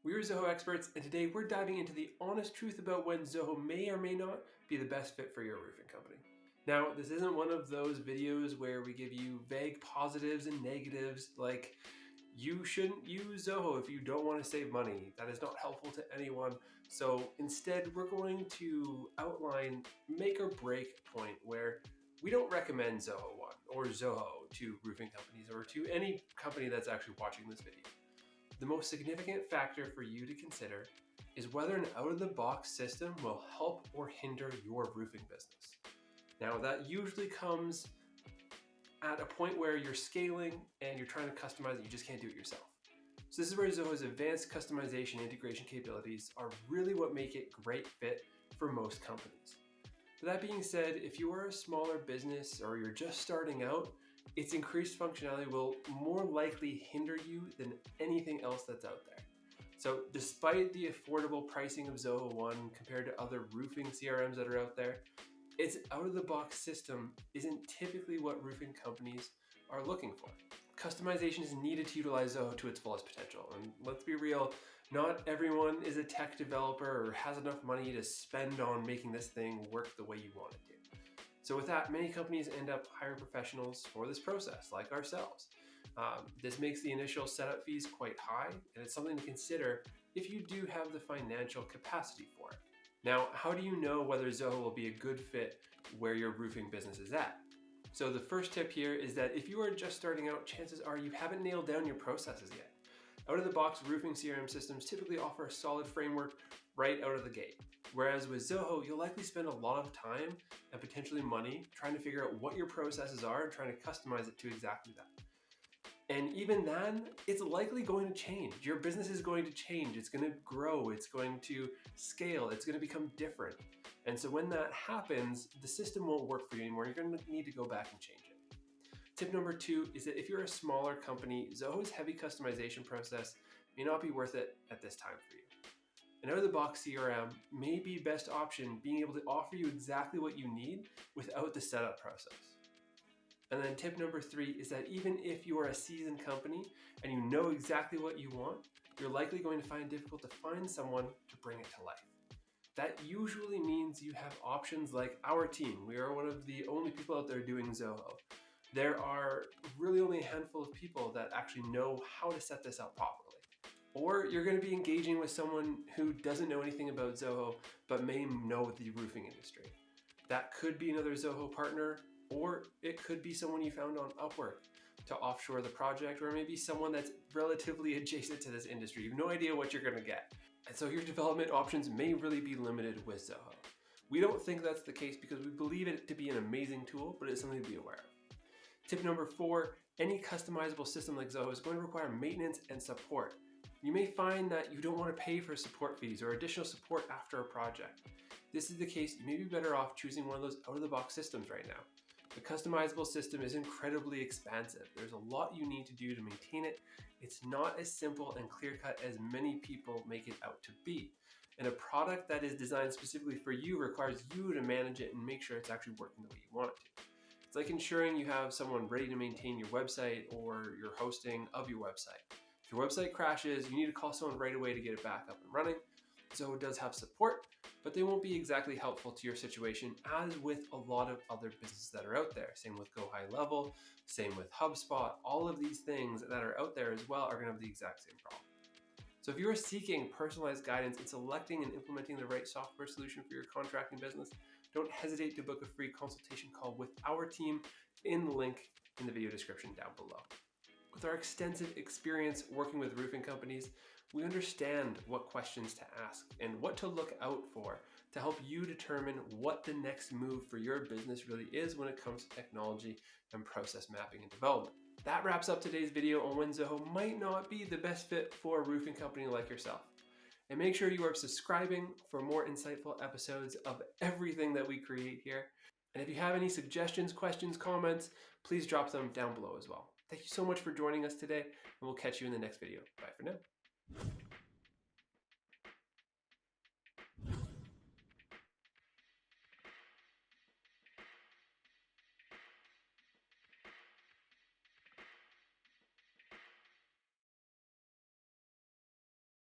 We're ZOHO experts, and today we're diving into the honest truth about when ZOHO may or may not be the best fit for your roofing company. Now, this isn't one of those videos where we give you vague positives and negatives like you shouldn't use ZOHO if you don't want to save money. That is not helpful to anyone. So instead, we're going to outline make or break point where we don't recommend ZOHO 1 or ZOHO to roofing companies or to any company that's actually watching this video. The most significant factor for you to consider is whether an out-of-the-box system will help or hinder your roofing business. Now, that usually comes at a point where you're scaling and you're trying to customize it, you just can't do it yourself. So this is where ZOHO's advanced customization integration capabilities are really what make it a great fit for most companies. But that being said, if you are a smaller business or you're just starting out, its increased functionality will more likely hinder you than anything else that's out there. So despite the affordable pricing of ZOHO 1 compared to other roofing CRMs that are out there, its out-of-the-box system isn't typically what roofing companies are looking for. Customization is needed to utilize ZOHO to its fullest potential. And let's be real, not everyone is a tech developer or has enough money to spend on making this thing work the way you want it to. So with that, many companies end up hiring professionals for this process, like ourselves. This makes the initial setup fees quite high, and it's something to consider if you do have the financial capacity for it. Now, how do you know whether ZOHO will be a good fit where your roofing business is at? So the first tip here is that if you are just starting out, chances are you haven't nailed down your processes yet. Out-of-the-box roofing CRM systems typically offer a solid framework right out of the gate. Whereas with ZOHO, you'll likely spend a lot of time and potentially money trying to figure out what your processes are and trying to customize it to exactly that. And even then, it's likely going to change. Your business is going to change. It's going to grow. It's going to scale. It's going to become different. And so when that happens, the system won't work for you anymore. You're going to need to go back and change it. Tip number 2 is that if you're a smaller company, ZOHO's heavy customization process may not be worth it at this time for you. An out-of-the-box CRM may be best option being able to offer you exactly what you need without the setup process. And then tip number 3 is that even if you are a seasoned company and you know exactly what you want, you're likely going to find it difficult to find someone to bring it to life. That usually means you have options like our team. We are one of the only people out there doing ZOHO. There are really only a handful of people that actually know how to set this up properly. Or you're going to be engaging with someone who doesn't know anything about ZOHO, but may know the roofing industry. That could be another ZOHO partner, or it could be someone you found on Upwork to offshore the project, or maybe someone that's relatively adjacent to this industry. You have no idea what you're going to get. And so your development options may really be limited with ZOHO. We don't think that's the case because we believe it to be an amazing tool, but it's something to be aware of. Tip number 4, any customizable system like ZOHO is going to require maintenance and support. You may find that you don't want to pay for support fees or additional support after a project. If this is the case, you may be better off choosing one of those out-of-the-box systems right now. The customizable system is incredibly expansive. There's a lot you need to do to maintain it. It's not as simple and clear-cut as many people make it out to be. And a product that is designed specifically for you requires you to manage it and make sure it's actually working the way you want it to. It's like ensuring you have someone ready to maintain your website or your hosting of your website. If your website crashes, you need to call someone right away to get it back up and running. ZOHO does have support, but they won't be exactly helpful to your situation, as with a lot of other businesses that are out there. Same with Go High Level, same with HubSpot. All of these things that are out there as well are going to have the exact same problem. So if you are seeking personalized guidance in selecting and implementing the right software solution for your contracting business, don't hesitate to book a free consultation call with our team in the link in the video description down below. With our extensive experience working with roofing companies, we understand what questions to ask and what to look out for to help you determine what the next move for your business really is when it comes to technology and process mapping and development. That wraps up today's video on when ZOHO might not be the best fit for a roofing company like yourself. And make sure you are subscribing for more insightful episodes of everything that we create here. And if you have any suggestions, questions, comments, please drop them down below as well. Thank you so much for joining us today, and we'll catch you in the next video. Bye for now.